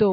2।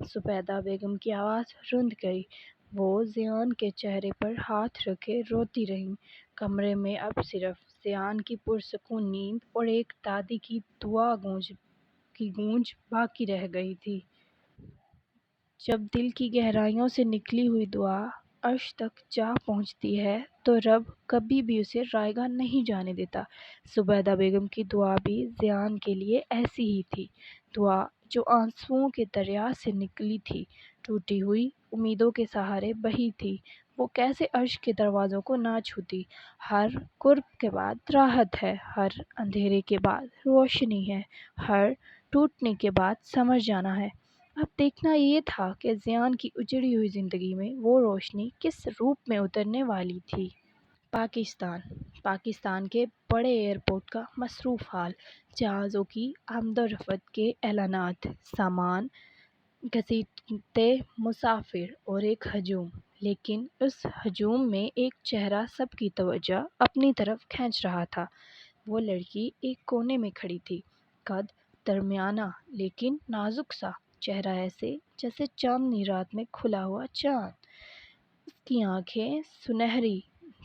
زبیدہ بیگم کی آواز رند گئی۔ وہ زیان کے چہرے پر ہاتھ رکھے روتی رہیں۔ کمرے میں اب صرف زیان کی پرسکون نیند اور ایک دادی کی دعا کی گونج باقی رہ گئی تھی۔ جب دل کی گہرائیوں سے نکلی ہوئی دعا عرش تک جا پہنچتی ہے تو رب کبھی بھی اسے رائیگاں نہیں جانے دیتا۔ زبیدہ بیگم کی دعا بھی زیان کے لیے ایسی ہی تھی، دعا جو آنسوؤں کے دریا سے نکلی تھی، ٹوٹی ہوئی امیدوں کے سہارے بہی تھی۔ وہ کیسے عرش کے دروازوں کو نہ چھوتی۔ ہر کرب کے بعد راحت ہے، ہر اندھیرے کے بعد روشنی ہے، ہر ٹوٹنے کے بعد سمجھ جانا ہے۔ اب دیکھنا یہ تھا کہ زیان کی اجڑی ہوئی زندگی میں وہ روشنی کس روپ میں اترنے والی تھی۔ پاکستان کے بڑے ایئرپورٹ کا مصروف حال، جہازوں کی آمد و رفت کے اعلانات، سامان گھسیٹتے مسافر اور ایک ہجوم، لیکن اس ہجوم میں ایک چہرہ سب کی توجہ اپنی طرف کھینچ رہا تھا۔ وہ لڑکی ایک کونے میں کھڑی تھی، قد درمیانہ لیکن نازک سا، چہرہ ایسے جیسے چاندنی رات میں کھلا ہوا چاند۔ اس کی آنکھیں سنہری،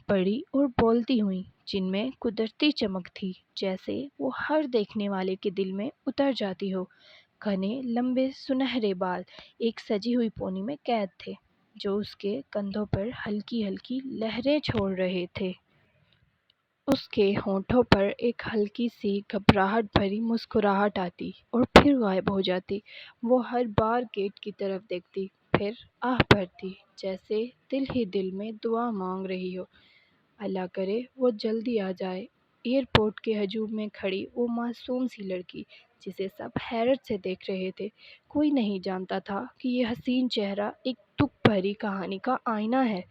بڑی اور بولتی ہوئیں، جن میں قدرتی چمک تھی، جیسے وہ ہر دیکھنے والے کے دل میں اتر جاتی ہو۔ گھنے لمبے سنہرے بال ایک سجی ہوئی پونی میں قید تھے، جو اس کے کندھوں پر ہلکی ہلکی لہریں چھوڑ رہے تھے۔ اس کے ہونٹوں پر ایک ہلکی سی گھبراہٹ بھری مسکراہٹ آتی اور پھر غائب ہو جاتی۔ وہ ہر بار گیٹ کی طرف دیکھتی، پھر آہ بھرتی، جیسے دل ہی دل میں دعا مانگ رہی ہو، اللہ کرے وہ جلدی آ جائے۔ ایئرپورٹ کے ہجوم میں کھڑی وہ معصوم سی لڑکی، جسے سب حیرت سے دیکھ رہے تھے۔ کوئی نہیں جانتا تھا کہ یہ حسین چہرہ ایک دکھ بھری کہانی کا آئینہ ہے۔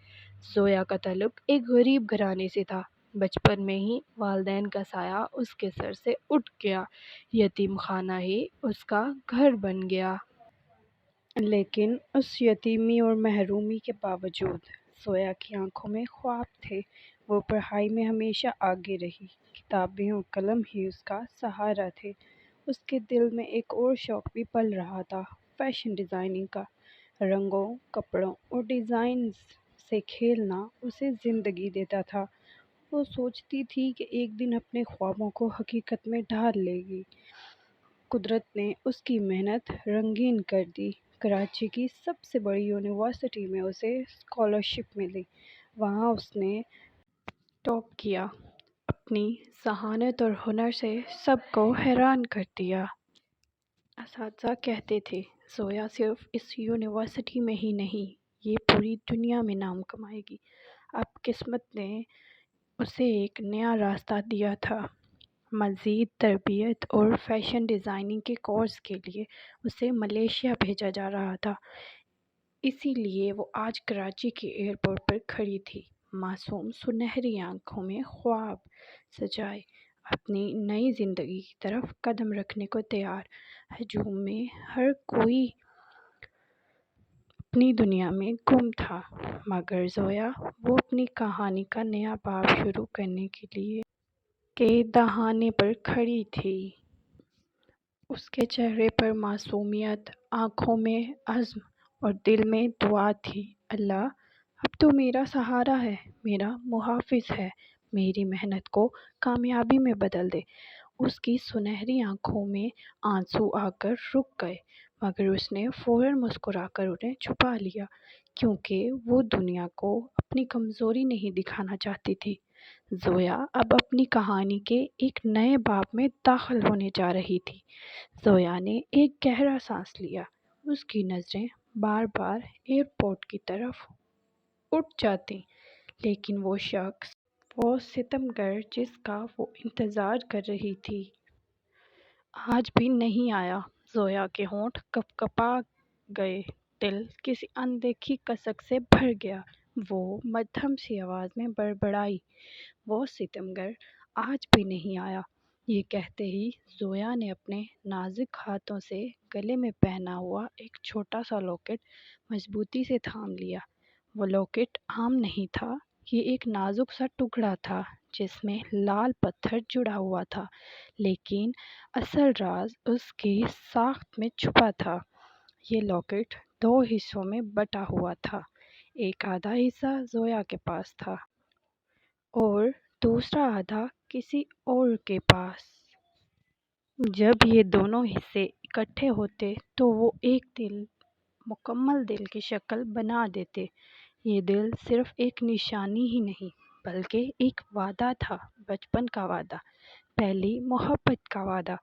زویا کا تعلق ایک غریب گھرانے سے تھا۔ بچپن میں ہی والدین کا سایہ اس کے سر سے اٹھ گیا، یتیم خانہ ہی اس کا گھر بن گیا۔ لیکن اس یتیمی اور محرومی کے باوجود زویا کی آنکھوں میں خواب تھے۔ وہ پڑھائی میں ہمیشہ آگے رہی، کتابیں اور قلم ہی اس کا سہارا تھے۔ اس کے دل میں ایک اور شوق بھی پل رہا تھا، فیشن ڈیزائننگ کا۔ رنگوں، کپڑوں اور ڈیزائنز سے کھیلنا اسے زندگی دیتا تھا۔ وہ سوچتی تھی کہ ایک دن اپنے خوابوں کو حقیقت میں ڈھال لے گی۔ قدرت نے اس کی محنت رنگین کر دی۔ کراچی کی سب سے بڑی یونیورسٹی میں اسے اسکالرشپ ملی۔ وہاں اس نے ٹاپ کیا، اپنی ذہانت اور ہنر سے سب کو حیران کر دیا۔ اساتذہ کہتے تھے، زویا صرف اس یونیورسٹی میں ہی نہیں، یہ پوری دنیا میں نام کمائے گی۔ اب قسمت نے اسے ایک نیا راستہ دیا تھا۔ مزید تربیت اور فیشن ڈیزائننگ کے کورس کے لیے اسے ملیشیا بھیجا جا رہا تھا۔ اسی لیے وہ آج کراچی کے ایئرپورٹ پر کھڑی تھی، معصوم سنہری آنکھوں میں خواب سجائے، اپنی نئی زندگی کی طرف قدم رکھنے کو تیار۔ ہجوم میں ہر کوئی اپنی دنیا میں گم تھا، مگر زویا، وہ اپنی کہانی کا نیا باب شروع کرنے کے لیے کے دہانے پر کھڑی تھی۔ اس کے چہرے پر معصومیت، آنکھوں میں عزم اور دل میں دعا تھی، اللہ، اب تو میرا سہارا ہے، میرا محافظ ہے، میری محنت کو کامیابی میں بدل دے۔ اس کی سنہری آنکھوں میں آنسو آ کر رک گئے، مگر اس نے فوراً مسکرا کر انہیں چھپا لیا، کیونکہ وہ دنیا کو اپنی کمزوری نہیں دکھانا چاہتی تھی۔ زویا اب اپنی کہانی کے ایک نئے باب میں داخل ہونے جا رہی تھی۔ زویا نے ایک گہرا سانس لیا۔ اس کی نظریں بار بار ایئرپورٹ کی طرف اٹھ جاتی، لیکن وہ شخص، وہ ستمگر جس کا وہ انتظار کر رہی تھی، آج بھی نہیں آیا۔ زویا کے ہونٹ کپکپا گئے، دل کسی اندیکھی کسک سے بھر گیا۔ وہ مدھم سی آواز میں بڑبڑائی، وہ ستمگر آج بھی نہیں آیا۔ یہ کہتے ہی زویا نے اپنے نازک ہاتھوں سے گلے میں پہنا ہوا ایک چھوٹا سا لاکٹ مضبوطی سے تھام لیا۔ وہ لاکٹ عام نہیں تھا، یہ ایک نازک سا ٹکڑا تھا جس میں لال پتھر جڑا ہوا تھا، لیکن اصل راز اس کی ساخت میں چھپا تھا۔ یہ لاکٹ 2 حصوں میں بٹا ہوا تھا۔ ایک آدھا حصہ زویا کے پاس تھا اور دوسرا آدھا کسی اور کے پاس۔ جب یہ دونوں حصے اکٹھے ہوتے تو وہ ایک مکمل دل کی شکل بنا دیتے۔ یہ دل صرف ایک نشانی ہی نہیں بلکہ ایک وعدہ تھا، بچپن کا وعدہ، پہلی محبت کا وعدہ،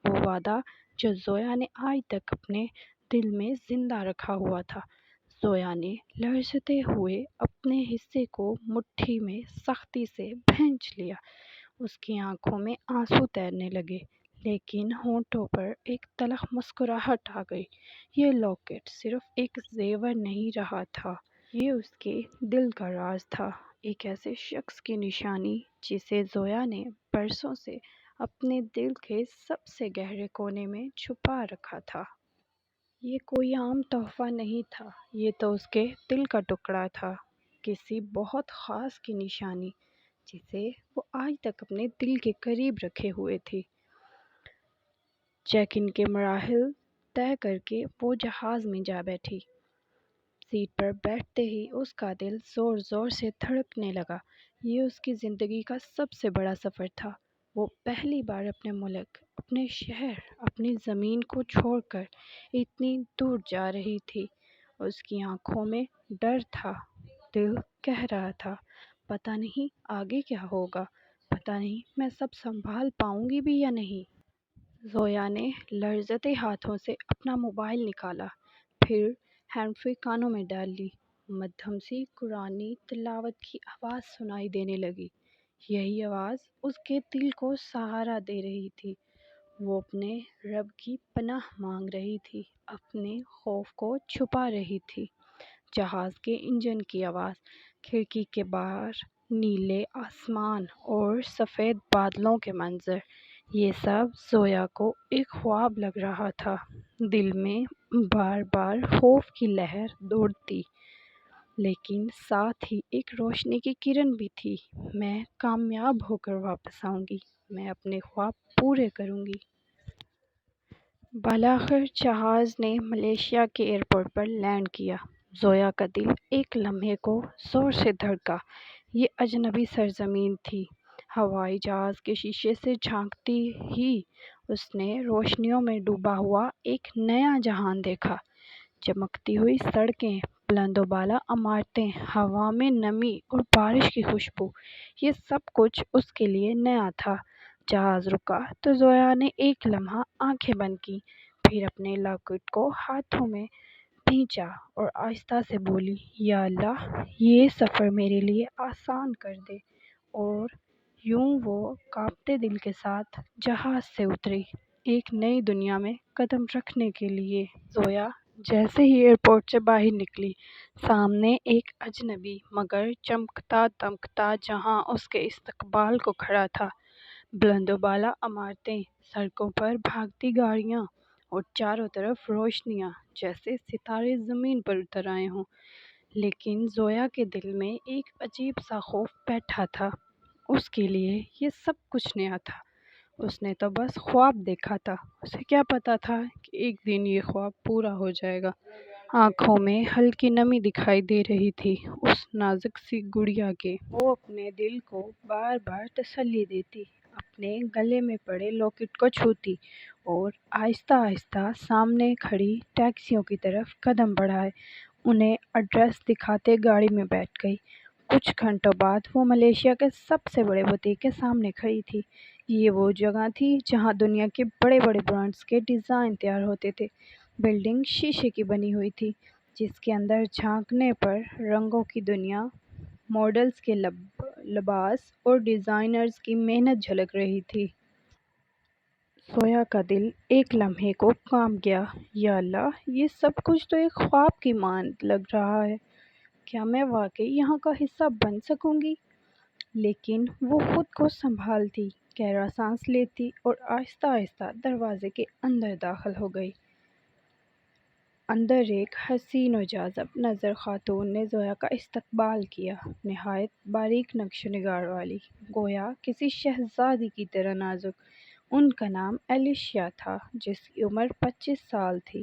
وہ وعدہ جو زویا نے آج تک اپنے دل میں زندہ رکھا ہوا تھا۔ زویا نے لرزتے ہوئے اپنے حصے کو مٹھی میں سختی سے بھینچ لیا۔ اس کی آنکھوں میں آنسو تیرنے لگے لیکن ہونٹوں پر ایک تلخ مسکراہٹ آ گئی۔ یہ لاکٹ صرف ایک زیور نہیں رہا تھا، یہ اس کے دل کا راز تھا، ایک ایسے شخص کی نشانی جسے زویا نے برسوں سے اپنے دل کے سب سے گہرے کونے میں چھپا رکھا تھا۔ یہ کوئی عام تحفہ نہیں تھا، یہ تو اس کے دل کا ٹکڑا تھا، کسی بہت خاص کی نشانی جسے وہ آج تک اپنے دل کے قریب رکھے ہوئے تھی۔ چیک ان کے مراحل طے کر کے وہ جہاز میں جا بیٹھی۔ سیٹ پر بیٹھتے ہی اس کا دل زور زور سے دھڑکنے لگا۔ یہ اس کی زندگی کا سب سے بڑا سفر تھا۔ وہ پہلی بار اپنے ملک، اپنے شہر، اپنی زمین کو چھوڑ کر اتنی دور جا رہی تھی۔ اس کی آنکھوں میں ڈر تھا، دل کہہ رہا تھا پتہ نہیں آگے کیا ہوگا، پتہ نہیں میں سب سنبھال پاؤں گی بھی یا نہیں۔ زویا نے لرزتے ہاتھوں سے اپنا موبائل نکالا، پھر ہینڈ فری کانوں میں ڈال لی۔ مدھم سی قرآنی تلاوت کی آواز سنائی دینے لگی۔ یہی آواز اس کے دل کو سہارا دے رہی تھی۔ وہ اپنے رب کی پناہ مانگ رہی تھی، اپنے خوف کو چھپا رہی تھی۔ جہاز کے انجن کی آواز، کھڑکی کے باہر نیلے آسمان اور سفید بادلوں کے منظر، یہ سب زویا کو ایک خواب لگ رہا تھا۔ دل میں بار بار خوف کی لہر دوڑتی، لیکن ساتھ ہی ایک روشنی کی کرن بھی تھی۔ میں کامیاب ہو کر واپس آؤں گی، میں اپنے خواب پورے کروں گی۔ بالآخر جہاز نے ملیشیا کے ایئرپورٹ پر لینڈ کیا۔ زویا کا دل ایک لمحے کو زور سے دھڑکا۔ یہ اجنبی سرزمین تھی۔ ہوائی جہاز کے شیشے سے جھانکتی ہی اس نے روشنیوں میں ڈوبا ہوا ایک نیا جہان دیکھا۔ چمکتی ہوئی سڑکیں، بلند و بالا عمارتیں، ہوا میں نمی اور بارش کی خوشبو، یہ سب کچھ اس کے لیے نیا تھا۔ جہاز رکا تو زویا نے ایک لمحہ آنکھیں بند کیں، پھر اپنے لاکٹ کو ہاتھوں میں بھینچا اور آہستہ سے بولی، یا اللہ، یہ سفر میرے لیے آسان کر دے۔ اور یوں وہ کانپتے دل کے ساتھ جہاز سے اتری، ایک نئی دنیا میں قدم رکھنے کے لیے۔ زویا جیسے ہی ایئرپورٹ سے باہر نکلی، سامنے ایک اجنبی مگر چمکتا دمکتا جہاں اس کے استقبال کو کھڑا تھا۔ بلند و بالا عمارتیں، سڑکوں پر بھاگتی گاڑیاں اور چاروں طرف روشنیاں، جیسے ستارے زمین پر اتر آئے ہوں۔ لیکن زویا کے دل میں ایک عجیب سا خوف بیٹھا تھا۔ اس کے لیے یہ سب کچھ نیا تھا۔ اس نے تو بس خواب دیکھا تھا، اسے کیا پتا تھا کہ ایک دن یہ خواب پورا ہو جائے گا۔ آنکھوں میں ہلکی نمی دکھائی دے رہی تھی اس نازک سی گڑیا کے۔ وہ اپنے دل کو بار بار تسلی دیتی، اپنے گلے میں پڑے لاکٹ کو چھوتی اور آہستہ آہستہ سامنے کھڑی ٹیکسیوں کی طرف قدم بڑھائے، انہیں ایڈریس دکھاتے گاڑی میں بیٹھ گئی۔ کچھ گھنٹوں بعد وہ ملیشیا کے سب سے بڑے بوتیک کے سامنے کھڑی تھی۔ یہ وہ جگہ تھی جہاں دنیا کے بڑے بڑے برانڈز کے ڈیزائن تیار ہوتے تھے۔ بلڈنگ شیشے کی بنی ہوئی تھی، جس کے اندر جھانکنے پر رنگوں کی دنیا، ماڈلز کے لباس اور ڈیزائنرز کی محنت جھلک رہی تھی۔ زویا کا دل ایک لمحے کو کانپ گیا۔ یا اللہ، یہ سب کچھ تو ایک خواب کی مانند لگ رہا ہے، کیا میں واقعی یہاں کا حصہ بن سکوں گی؟ لیکن وہ خود کو سنبھالتی، گہرا سانس لیتی اور آہستہ آہستہ دروازے کے اندر داخل ہو گئی۔ اندر ایک حسین و جاذب نظر خاتون نے زویا کا استقبال کیا، نہایت باریک نقش و نگار والی، گویا کسی شہزادی کی طرح نازک۔ ان کا نام ایلیشیا تھا، جس کی عمر 25 سال تھی۔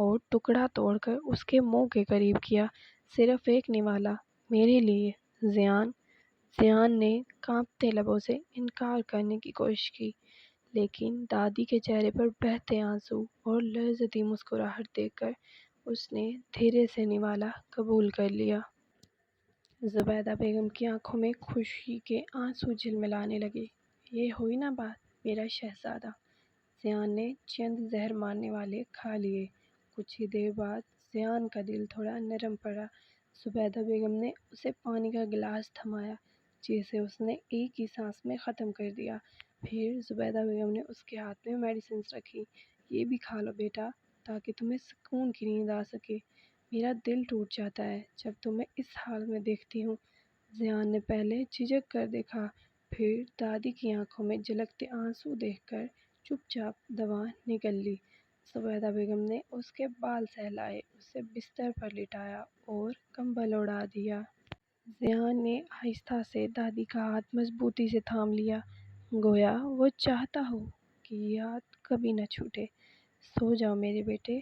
اور ٹکڑا توڑ کر اس کے منہ کے قریب کیا۔ صرف ایک نوالا میرے لیے زیان۔ زیان نے کانپتے لبوں سے انکار کرنے کی کوشش کی، لیکن دادی کے چہرے پر بہتے آنسو اور لرزتی مسکراہٹ دیکھ کر اس نے دھیرے سے نوالا قبول کر لیا۔ زبیدہ بیگم کی آنکھوں میں خوشی کے آنسو جھلملانے لگے۔ یہ ہوئی نا بات میرا شہزادہ۔ زیان نے چند زہر مارنے والے کھا لیے۔ کچھ ہی دیر بعد زیان کا دل تھوڑا نرم پڑا۔ زبیدہ بیگم نے اسے پانی کا گلاس تھمایا، جسے اس نے ایک ہی سانس میں ختم کر دیا۔ پھر زبیدہ بیگم نے اس کے ہاتھ میں میڈیسنز رکھی۔ یہ بھی کھا لو بیٹا، تاکہ تمہیں سکون کی نیند آ سکے۔ میرا دل ٹوٹ جاتا ہے جب تمہیں اس حال میں دیکھتی ہوں۔ زیان نے پہلے جھجک کر دیکھا، پھر دادی کی آنکھوں میں جھلکتے آنسو دیکھ کر چپ چاپ دوا نگل لی۔ زبیدہ بیگم نے اس کے بال سہلائے، اسے بستر پر لٹایا اور کمبل اڑا دیا۔ زیان نے آہستہ سے دادی کا ہاتھ مضبوطی سے تھام لیا، گویا وہ چاہتا ہو کہ یہ ہاتھ کبھی نہ چھوٹے۔ سو جاؤ میرے بیٹے،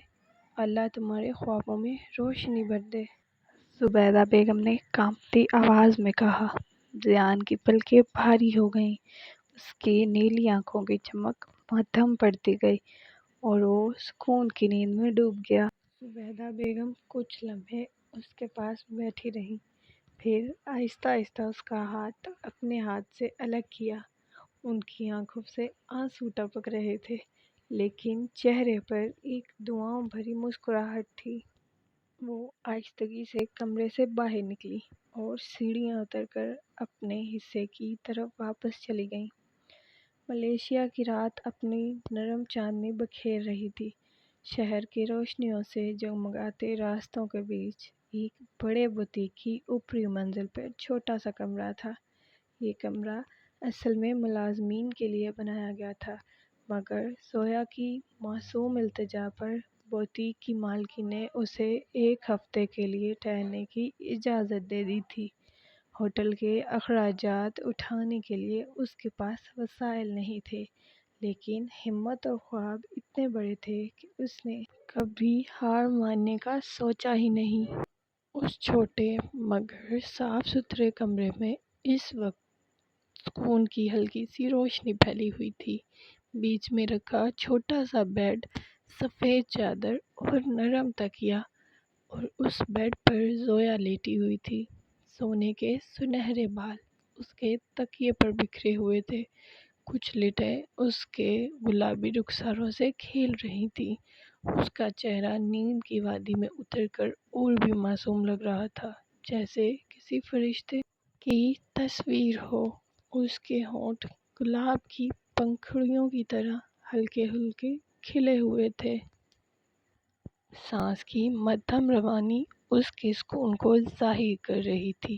اللہ تمہارے خوابوں میں روشنی بھر دے، زبیدہ بیگم نے کانپتی آواز میں کہا۔ زیان کی پلکیں بھاری ہو گئیں، اس کی نیلی آنکھوں کی چمک مدھم پڑتی گئی اور وہ سکون کی نیند میں ڈوب گیا۔ زبیدہ بیگم کچھ لمحے اس کے پاس بیٹھی رہیں، پھر آہستہ آہستہ اس کا ہاتھ اپنے ہاتھ سے الگ کیا۔ ان کی آنکھوں سے آنسو ٹپک رہے تھے، لیکن چہرے پر ایک دعاؤں بھری مسکراہٹ تھی۔ وہ آہستگی سے کمرے سے باہر نکلی اور سیڑھیاں اتر کر اپنے حصے کی طرف واپس چلی گئیں۔ ملیشیا کی رات اپنی نرم چاندنی بکھیر رہی تھی۔ شہر کی روشنیوں سے جگمگاتے راستوں کے بیچ ایک بڑے بوتیک کی اوپری منزل پر چھوٹا سا کمرہ تھا۔ یہ کمرہ اصل میں ملازمین کے لیے بنایا گیا تھا، مگر زویا کی معصوم التجا پر بوتیک کی مالکن نے اسے ایک ہفتے کے لیے ٹھہرنے کی اجازت دے دی تھی۔ ہوٹل کے اخراجات اٹھانے کے لیے اس کے پاس وسائل نہیں تھے، لیکن ہمت اور خواب اتنے بڑے تھے کہ اس نے کبھی ہار ماننے کا سوچا ہی نہیں۔ اس چھوٹے مگر صاف ستھرے کمرے میں اس وقت سکون کی ہلکی سی روشنی پھیلی ہوئی تھی۔ بیچ میں رکھا چھوٹا سا بیڈ، سفید چادر اور نرم تکیا، اور اس بیڈ پر زویا لیٹی ہوئی تھی۔ سونے کے سنہرے بال اس کے تکیے پر بکھرے ہوئے تھے، کچھ لٹیں اس کے گلابی رخساروں سے کھیل رہی تھیں۔ اس کا چہرہ نیند کی وادی میں اتر کر اور بھی معصوم لگ رہا تھا، جیسے کسی فرشتے کی تصویر ہو۔ اس کے ہونٹ گلاب کی پنکھڑیوں کی طرح ہلکے ہلکے کھلے ہوئے تھے۔ سانس کی مدھم روانی اس کے سکون کو ظاہر کر رہی تھی۔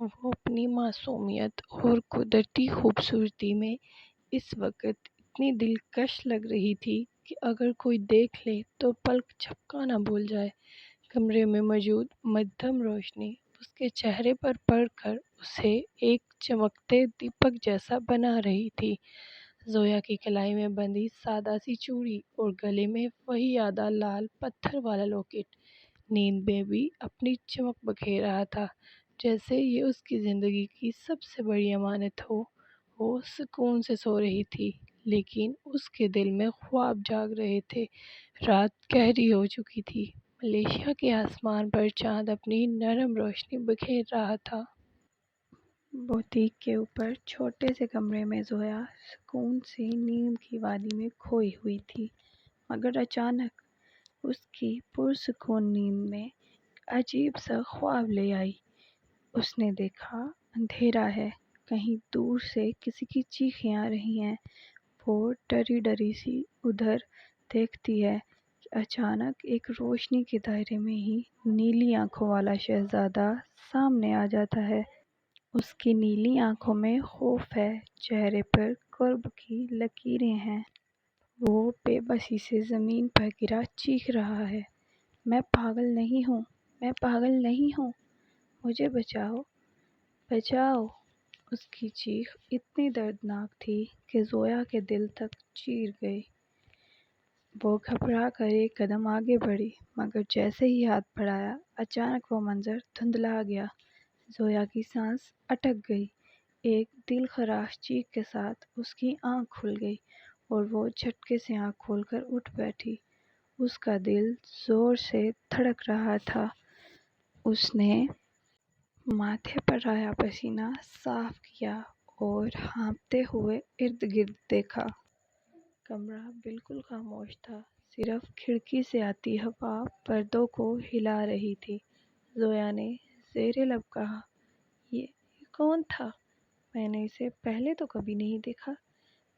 وہ اپنی معصومیت اور قدرتی خوبصورتی میں اس وقت اتنی دلکش لگ رہی تھی کہ اگر کوئی دیکھ لے تو پلک جھپکانا بھول جائے۔ کمرے میں موجود مدھم روشنی اس کے چہرے پر پڑ کر اسے ایک چمکتے دیپک جیسا بنا رہی تھی۔ زویا کی کلائی میں بندھی سادہ سی چوڑی اور گلے میں وہی آدھا لال پتھر والا لاکٹ نیند میں بھی اپنی چمک بکھیر رہا تھا، جیسے یہ اس کی زندگی کی سب سے بڑی امانت ہو۔ وہ سکون سے سو رہی تھی، لیکن اس کے دل میں خواب جاگ رہے تھے۔ رات گہری ہو چکی تھی، ملیشیا کے آسمان پر چاند اپنی نرم روشنی بکھیر رہا تھا۔ بوتیک کے اوپر چھوٹے سے کمرے میں زویا سکون سے نیند کی وادی میں کھوئی ہوئی تھی، مگر اچانک اس کی پرسکون نیند میں عجیب سا خواب لے آئی۔ اس نے دیکھا اندھیرا ہے، کہیں دور سے کسی کی چیخیں آ رہی ہیں۔ وہ ڈری ڈری سی ادھر دیکھتی ہے کہ اچانک ایک روشنی کے دائرے میں ہی نیلی آنکھوں والا شہزادہ سامنے آ جاتا ہے۔ اس کی نیلی آنکھوں میں خوف ہے، چہرے پر کرب کی لکیریں ہیں۔ وہ بے بسی سے زمین پر گرا چیخ رہا ہے، میں پاگل نہیں ہوں، میں پاگل نہیں ہوں، مجھے بچاؤ، بچاؤ۔ اس کی چیخ اتنی دردناک تھی کہ زویا کے دل تک چیر گئی۔ وہ گھبرا کر ایک قدم آگے بڑھی، مگر جیسے ہی ہاتھ بڑھایا اچانک وہ منظر دھندلا گیا۔ زویا کی سانس اٹک گئی۔ ایک دل خراش چیخ کے ساتھ اس کی آنکھ کھل گئی اور وہ جھٹکے سے آنکھ کھول کر اٹھ بیٹھی۔ اس کا دل زور سے دھڑک رہا تھا۔ اس نے ماتھے پر آیا پسینہ صاف کیا اور ہانپتے ہوئے ارد گرد دیکھا۔ کمرہ بالکل خاموش تھا، صرف کھڑکی سے آتی ہوا پردوں کو ہلا رہی تھی۔ زویا نے زیر لب کہا، یہ کون تھا؟ میں نے اسے پہلے تو کبھی نہیں دیکھا،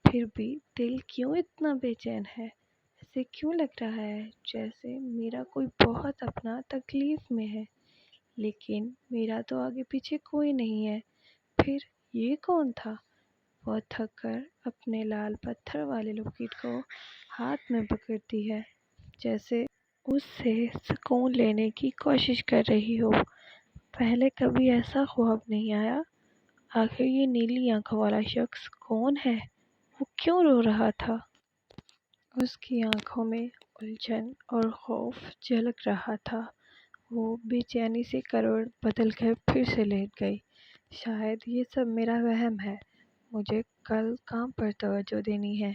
پھر بھی دل کیوں اتنا بے چین ہے؟ ایسے کیوں لگ رہا ہے جیسے میرا کوئی بہت اپنا تکلیف میں ہے، لیکن میرا تو آگے پیچھے کوئی نہیں ہے۔ پھر یہ کون تھا؟ وہ تھک کر اپنے لال پتھر والے لوکٹ کو ہاتھ میں پکڑتی ہے، جیسے اس سے سکون لینے کی کوشش کر رہی ہو۔ پہلے کبھی ایسا خواب نہیں آیا۔ آخر یہ نیلی آنکھوں والا شخص کون ہے؟ وہ کیوں رو رہا تھا؟ اس کی آنکھوں میں الجھن اور خوف جھلک رہا تھا۔ وہ بے چینی سے کروٹ بدل کر پھر سے لیٹ گئی۔ شاید یہ سب میرا وہم ہے، مجھے کل کام پر توجہ دینی ہے۔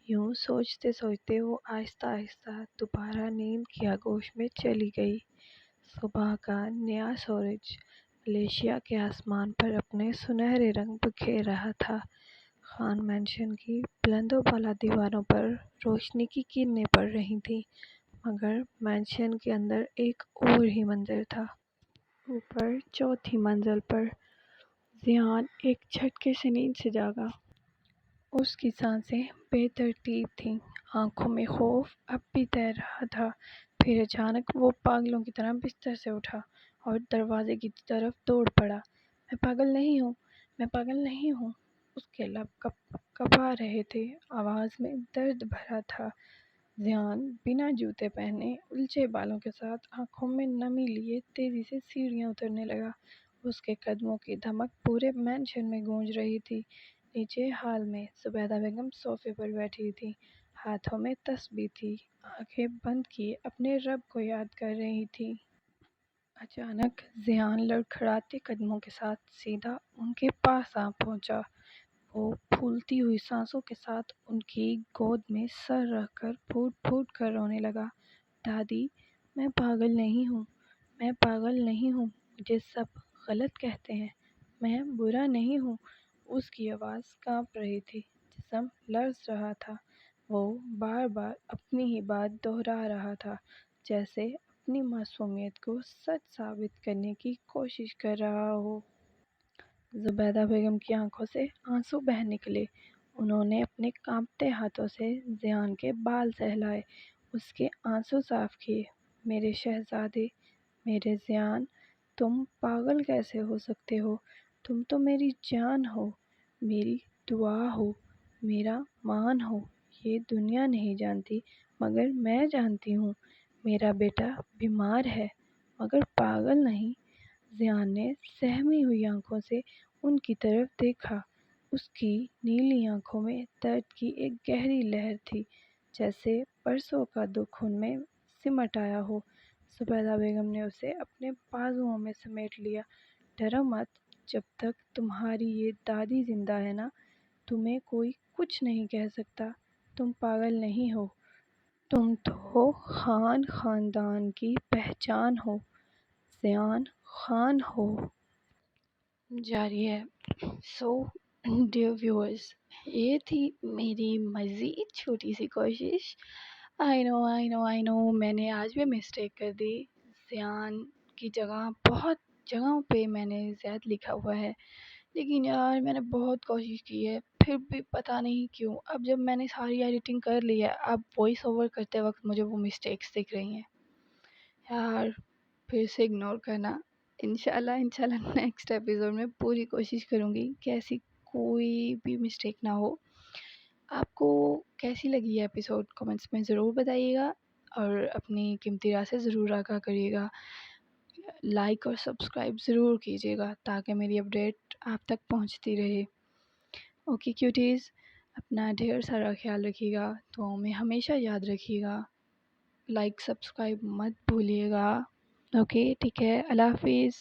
یوں سوچتے سوچتے وہ آہستہ آہستہ دوبارہ نیند کی آغوش میں چلی گئی۔ صبح کا نیا سورج ملیشیا کے آسمان پر اپنے سنہرے رنگ بکھیر رہا تھا۔ خان مینشن کی بلند و بالا دیواروں پر روشنی کی کرنیں پڑ رہی تھیں، مگر مینشن کے اندر ایک اور ہی منظر تھا۔ اوپر چوتھی منزل پر ذیان ایک جھٹکے سے نیند سے جاگا۔ اس کی سانسیں بے ترتیب تھیں، آنکھوں میں خوف اب بھی تیر رہا تھا۔ پھر اچانک وہ پاگلوں کی طرح بستر سے اٹھا اور دروازے کی طرف دوڑ پڑا۔ میں پاگل نہیں ہوں، میں پاگل نہیں ہوں۔ اس کے لب کپا رہے تھے، آواز میں درد بھرا تھا۔ ذیان بنا جوتے پہنے الجھے بالوں کے ساتھ آنکھوں میں نمی لیے تیزی سے سیڑھیاں اترنے لگا۔ اس کے قدموں کی دھمک پورے مینشن میں گونج رہی تھی۔ نیچے ہال میں زبیدہ بیگم صوفے پر بیٹھی تھی، ہاتھوں میں تسبیح تھی، آنکھیں بند کیے اپنے رب کو یاد کر رہی تھی۔ اچانک ذیان لڑکھڑاتے قدموں کے ساتھ سیدھا ان کے پاس آ پہنچا۔ وہ پھولتی ہوئی سانسوں کے ساتھ ان کی گود میں سر رکھ کر پھوٹ پھوٹ کر رونے لگا۔ دادی، میں پاگل نہیں ہوں، میں پاگل نہیں ہوں، مجھے سب غلط کہتے ہیں، میں برا نہیں ہوں۔ اس کی آواز کانپ رہی تھی، جسم لرز رہا تھا۔ وہ بار بار اپنی ہی بات دہرا رہا تھا، جیسے اپنی معصومیت کو سچ ثابت کرنے کی کوشش کر رہا ہو۔ زبیدہ بیگم کی آنکھوں سے آنسو بہہ نکلے۔ انہوں نے اپنے کانپتے ہاتھوں سے ذیان کے بال سہلائے، اس کے آنسو صاف کیے۔ میرے شہزادے، میرے ذیان، تم پاگل کیسے ہو سکتے ہو؟ تم تو میری جان ہو، میری دعا ہو، میرا مان ہو۔ یہ دنیا نہیں جانتی، مگر میں جانتی ہوں۔ میرا بیٹا بیمار ہے، مگر پاگل نہیں۔ ذیان نے سہمی ہوئی آنکھوں سے ان کی طرف دیکھا۔ اس کی نیلی آنکھوں میں درد کی ایک گہری لہر تھی، جیسے برسوں کا دکھ ان میں سمٹ آیا ہو۔ زبیدہ بیگم نے اسے اپنے بازوؤں میں سمیٹ لیا۔ ڈرو مت، جب تک تمہاری یہ دادی زندہ ہے نا، تمہیں کوئی کچھ نہیں کہہ سکتا۔ تم پاگل نہیں ہو، تم تو خان خاندان کی پہچان ہو، ذیان خان ہو۔ جاری ہے۔ سو ڈیئر ویورز، یہ تھی میری مزید چھوٹی سی کوشش۔ آئی نو میں نے آج بھی مسٹیک کر دی۔ ذیان کی جگہ بہت جگہوں پہ میں نے زید لکھا ہوا ہے، لیکن یار میں نے بہت کوشش کی ہے، پھر بھی پتہ نہیں کیوں اب جب میں نے ساری ایڈیٹنگ کر لی ہے، اب وائس اوور کرتے وقت مجھے وہ مسٹیکس دکھ رہی ہیں۔ یار پھر سے اگنور کرنا۔ انشاءاللہ نیکسٹ ایپیسوڈ میں پوری کوشش کروں گی کہ ایسی کوئی بھی مسٹیک نہ ہو۔ آپ کو کیسی لگی یہ ایپیسوڈ کمنٹس میں ضرور بتائیے گا، اور اپنی قیمتی رائے سے ضرور آگاہ کریے گا۔ لائک اور سبسکرائب ضرور کیجیے گا تاکہ میری اپڈیٹ آپ تک پہنچتی رہے۔ اوکے کیوٹیز، اپنا ڈھیر سارا خیال رکھیے گا، تو میں ہمیشہ یاد رکھیے گا، لائک سبسکرائب مت بھولیے گا۔ اوکے ٹھیک ہے، اللہ حافظ۔